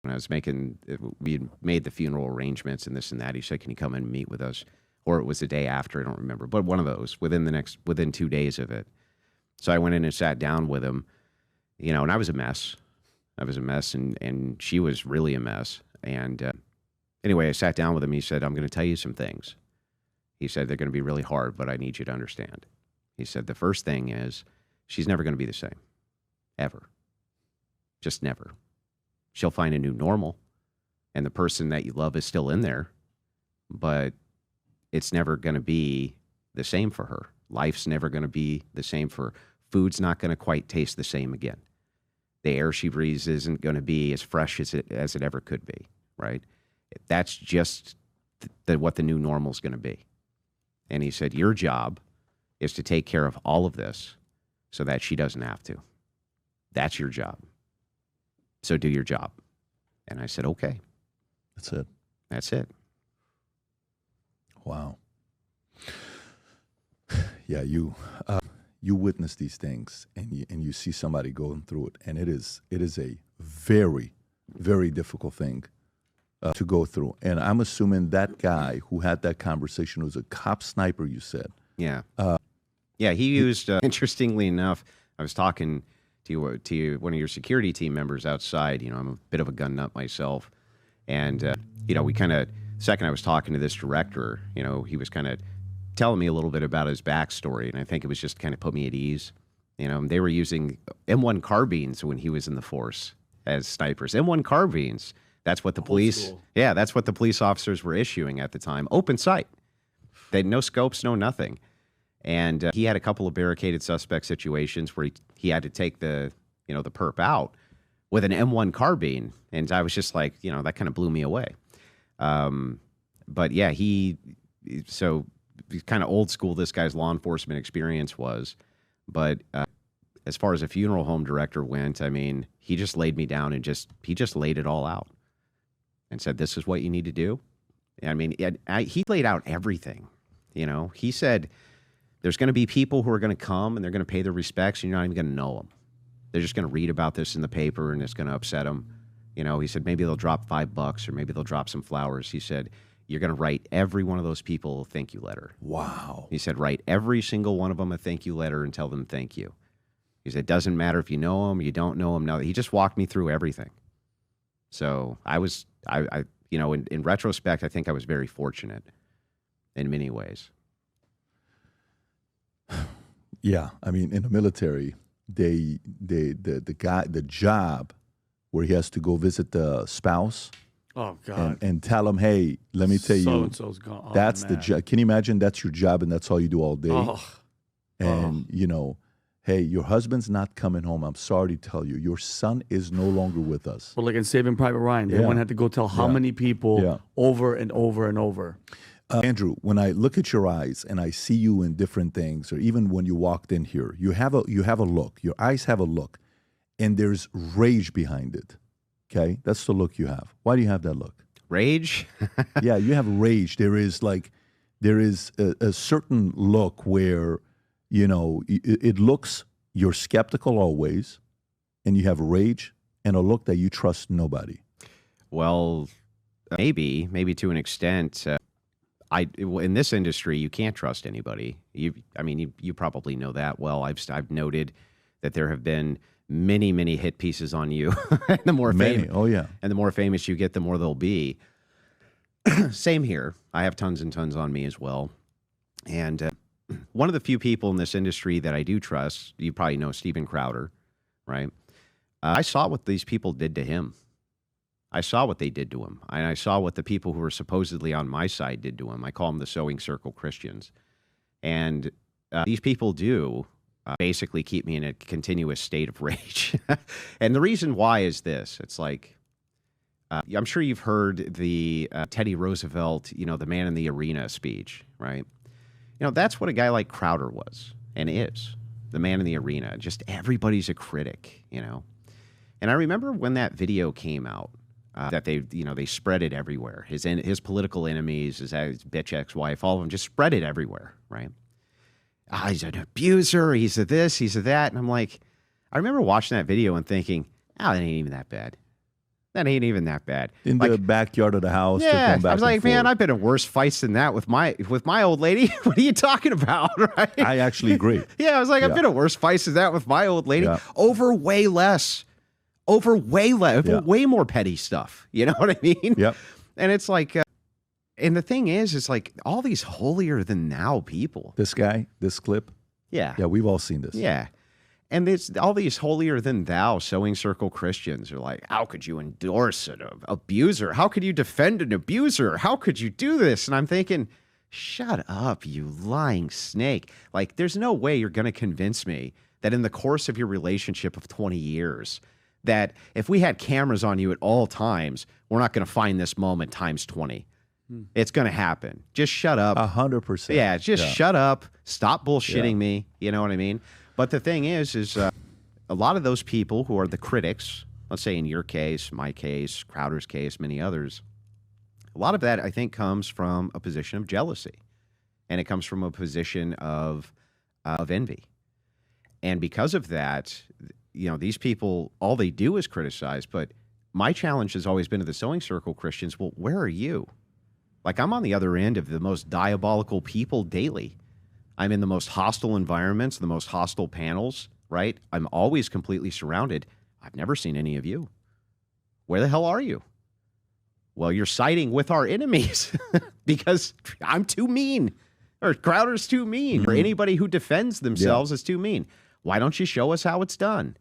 when I was we had made the funeral arrangements and this and that. He said, "Can you come and meet with us?" Or it was the day after, I don't remember, but one of those within 2 days of it. So I went in and sat down with him, and I was a mess. I was a mess, and she was really a mess. And anyway, I sat down with him. He said, "I'm going to tell you some things." He said, "They're going to be really hard, but I need you to understand." He said, "The first thing is she's never going to be the same, ever. Just never. She'll find a new normal, and the person that you love is still in there, but it's never going to be the same for her. Life's never going to be the same for her. Food's not going to quite taste the same again. The air she breathes isn't going to be as fresh as it ever could be, right? That's just what the new normal is going to be." And he said, "Your job is to take care of all of this so that she doesn't have to. That's your job. So do your job." And I said, "Okay." That's it. That's it. Wow. Yeah, you witness these things, and you see somebody going through it, and it is a very, very difficult thing to go through. And I'm assuming that guy who had that conversation was a cop sniper, you said. Yeah. Yeah, he used, interestingly enough, I was talking to one of your security team members outside. I'm a bit of a gun nut myself. And, we kind of, second I was talking to this director, he was kind of telling me a little bit about his backstory. And I think it was just kind of put me at ease. They were using M1 carbines when he was in the force as snipers. M1 carbines. That's what the police, that's what the police officers were issuing at the time. Open sight. They had no scopes, no nothing. And he had a couple of barricaded suspect situations where he had to take the perp out with an M1 carbine. And I was just like, that kind of blew me away. But yeah, so kind of old school, this guy's law enforcement experience was. But as far as a funeral home director went, I mean, he just laid me down and he just laid it all out and said, "This is what you need to do." I mean, he laid out everything. He said, there's going to be people who are going to come and they're going to pay their respects, and you're not even going to know them. They're just going to read about this in the paper, and it's going to upset them. He said, maybe they'll drop $5 or maybe they'll drop some flowers. He said, you're going to write every one of those people a thank you letter. Wow. He said, write every single one of them a thank you letter and tell them thank you. He said, it doesn't matter if you know them, you don't know them. No, he just walked me through everything. So in retrospect, I think I was very fortunate in many ways. Yeah, I mean, in the military, the job where he has to go visit the spouse. Oh God! And tell him, hey, let me tell you, so-and-so's gone. Oh, that's man. the job. Can you imagine? That's your job, and that's all you do all day. And hey, your husband's not coming home. I'm sorry to tell you, your son is no longer with us. Well, like in Saving Private Ryan, they had to go tell how many people over and over and over. Andrew, when I look at your eyes and I see you in different things, or even when you walked in here, you have a look. Your eyes have a look, and there's rage behind it. Okay, that's the look you have. Why do you have that look? Rage? Yeah, you have rage. There is a certain look where it looks, you're skeptical always, and you have rage and a look that you trust nobody. Well, maybe to an extent. In this industry, you can't trust anybody. You probably know that well. I've noted that there have been many hit pieces on you. And the more famous, and the more famous you get, the more there'll be. Same here. I have tons and tons on me as well. And one of the few people in this industry that I do trust, you probably know Steven Crowder, right? I saw what these people did to him. I saw what they did to him. And I saw what the people who were supposedly on my side did to him. I call them the Sewing Circle Christians. And these people do basically keep me in a continuous state of rage. And the reason why is this. It's like, I'm sure you've heard the Teddy Roosevelt, the man in the arena speech, right? That's what a guy like Crowder was and is, the man in the arena. Just everybody's a critic, And I remember when that video came out, that they spread it everywhere. His political enemies, his bitch ex-wife, all of them just spread it everywhere, right? He's an abuser. He's a this. He's a that. And I'm like, I remember watching that video and thinking, it ain't even that bad. That ain't even that bad. In the backyard of the house. Yeah, going back I was like, and man, forth. I've been in worse fights than that with my old lady. What are you talking about? Right? I actually agree. Yeah, I was like, I've been in worse fights than that with my old lady over way less, over way more petty stuff. You know what I mean? Yep. And it's like, and the thing is, it's like all these holier than thou people. This guy, this clip. Yeah. Yeah, we've all seen this. Yeah. And it's all these holier than thou sewing circle Christians are like, how could you endorse an abuser? How could you defend an abuser? How could you do this? And I'm thinking, shut up, you lying snake. Like, there's no way you're going to convince me that in the course of your relationship of 20 years, that if we had cameras on you at all times, we're not going to find this moment times 20. It's going to happen. Just shut up. 100%. Yeah, just shut up. Stop bullshitting me. You know what I mean? But the thing is a lot of those people who are the critics, let's say in your case, my case, Crowder's case, many others, a lot of that, I think, comes from a position of jealousy. And it comes from a position of envy. And because of that, you know, these people, all they do is criticize. But my challenge has always been to the sewing circle Christians, well, where are you? Like, I'm on the other end of the most diabolical people daily. I'm in the most hostile environments, the most hostile panels, right? I'm always completely surrounded. I've never seen any of you. Where the hell are you? Well, you're siding with our enemies because I'm too mean, or Crowder's too mean, or anybody who defends themselves is too mean. Why don't you show us how it's done?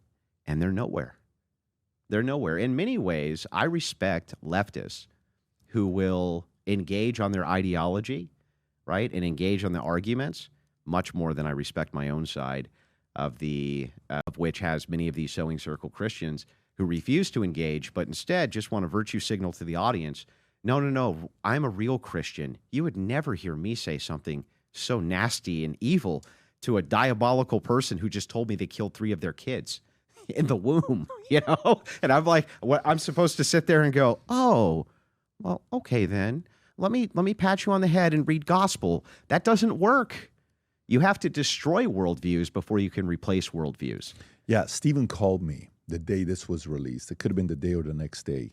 And they're nowhere. They're nowhere. In many ways, I respect leftists who will engage on their ideology, right, and engage on the arguments much more than I respect my own side of which has many of these sewing circle Christians who refuse to engage, but instead just want to virtue signal to the audience. No, I'm a real Christian. You would never hear me say something so nasty and evil to a diabolical person who just told me they killed 3 of their kids in the womb, you know? And I'm like, what, I'm supposed to sit there and go, oh, well, okay then. Let me pat you on the head and read gospel. That doesn't work. You have to destroy worldviews before you can replace worldviews. Yeah, Stephen called me the day this was released. It could have been the day or the next day.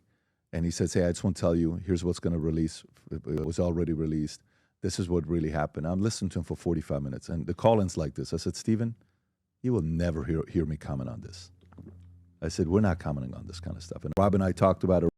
And he says, hey, I just want to tell you, here's what's going to release. It was already released. This is what really happened. I'm listening to him for 45 minutes. And the call-in's like this. I said, Stephen, you will never hear me comment on this. I said, we're not commenting on this kind of stuff. And Rob and I talked about it.